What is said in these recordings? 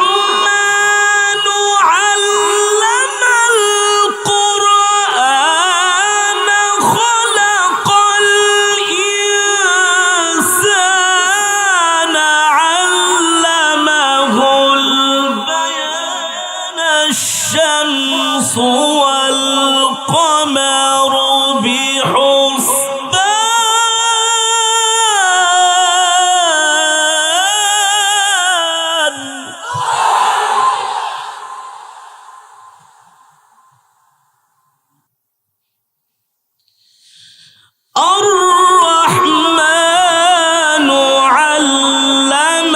الرحمن علم القرآن خلق الإنسان علمه البيان الشمس والقمر بحسبان الرحمن علم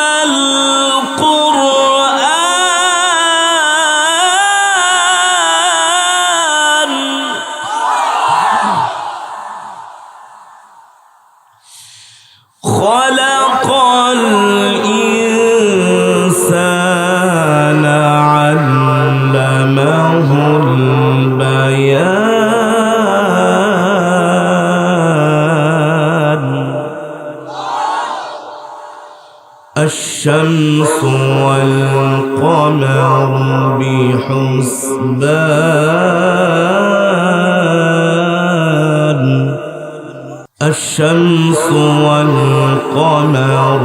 القرآن خلق الإنسان علمه البيان الشمس والقمر بحسبان الشمس والقمر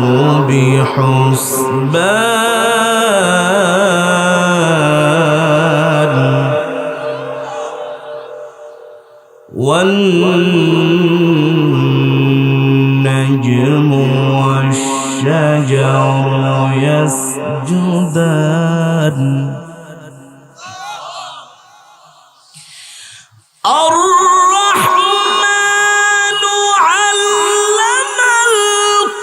بحسبان والنجم والشجر يسجدان الرحمن علم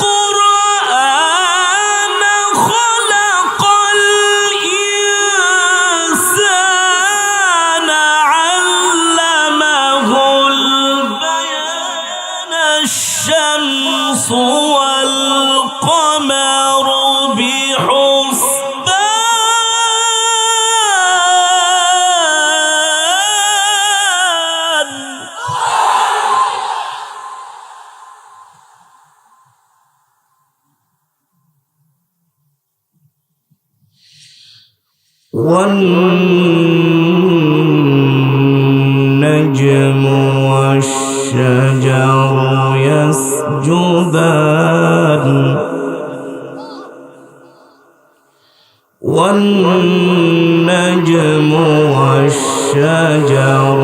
القرآن خلق الإنسان علمه البيان الشمس والقمر بحسبان والنجم والشجر يسجدان والنجم والشجر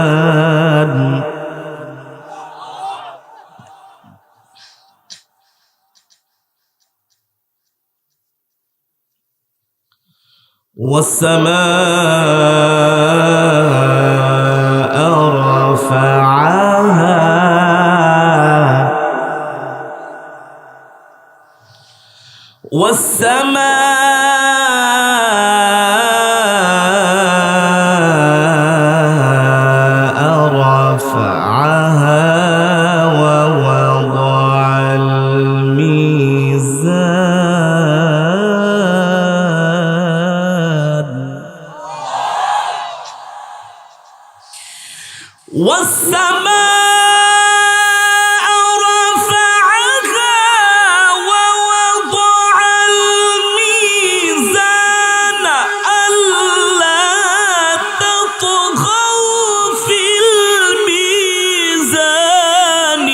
يسجدان والسماء رفعها والسماء رفعها ووضع الميزان والسماء رفعها ووضع الميزان ألا تطغوا في الميزان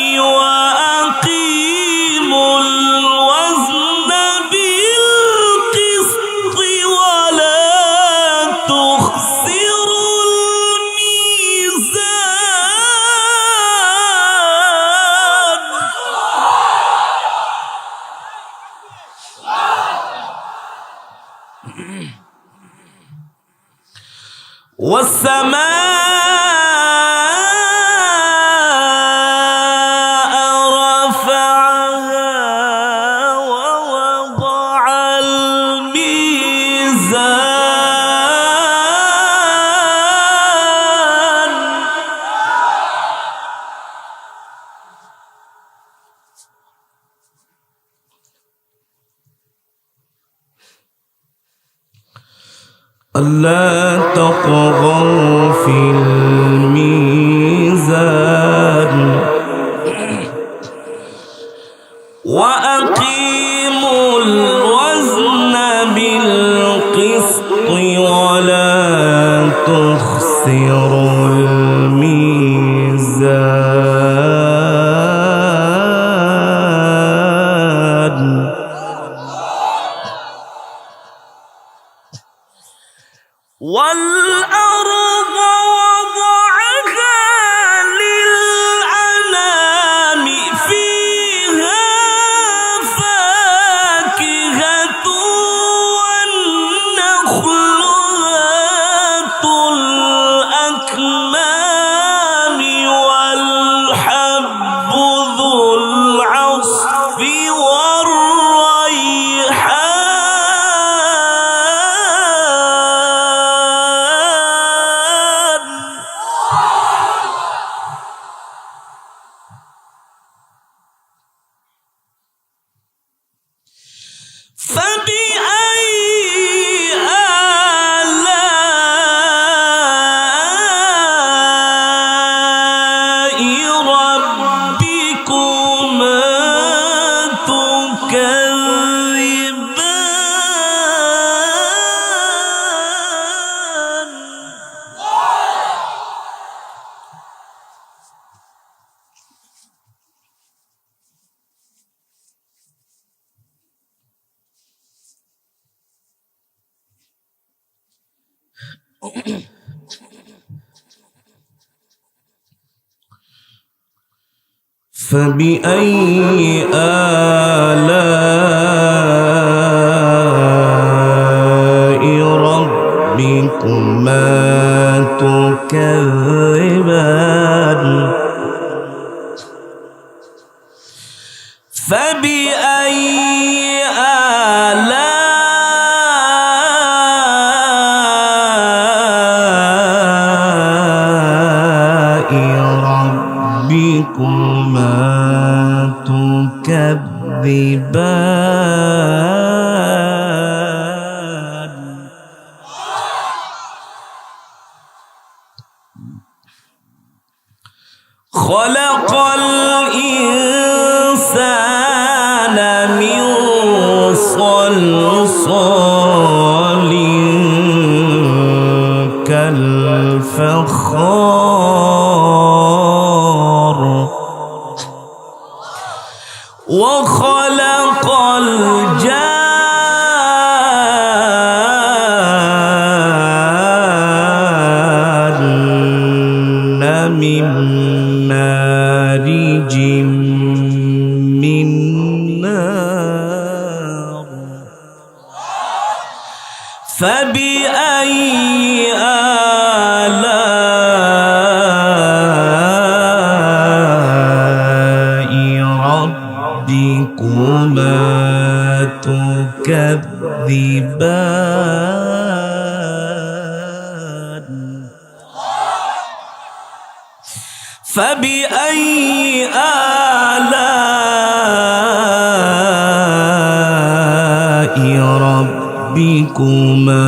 وأقيموا الوزن بالقسط ولا تخسروا والسماء رفعها ووضع الميزان ألا تطغوا في الميزان والأرض وضعها للأنام فيها فاكهة والنخل ذات الأكمام والحب ذو العصف فبأي آلاء ربكما تكذبان فبأي آلاء ربكما تكذبان فبأي آلاء ربكما تكذبان خلق الإنسان من صلصال كالفخار وخلق الجان من مارج من نار فبأي آلاء ربكما تكذبان فبأي آلاء ربكما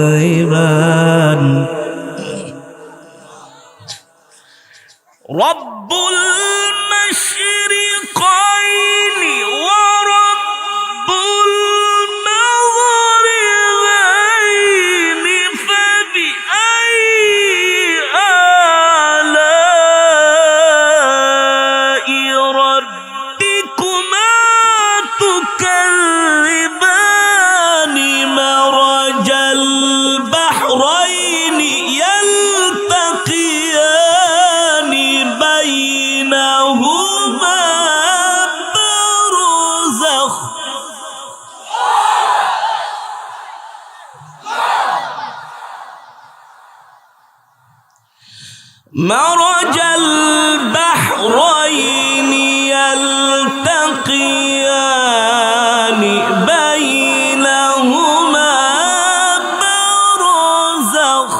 تكذبان رب المشرقين ورب المغربين فبأي آلاء ربكما تكذبان مرج البحرين يلتقيان بينهما برزخ مرج البحرين يلتقيان بينهما برزخ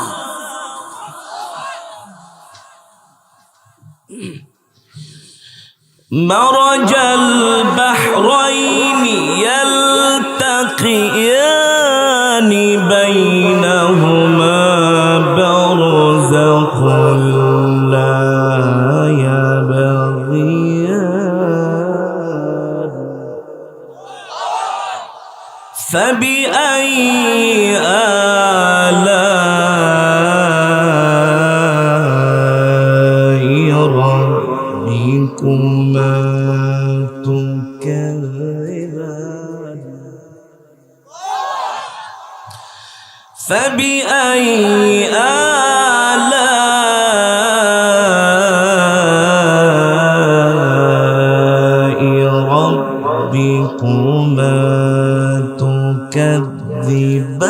مرج البحرين يلتقيان بينهما برزخ لا يبغيان فبأي آلاء فبأي آلاء ربكما تكذبان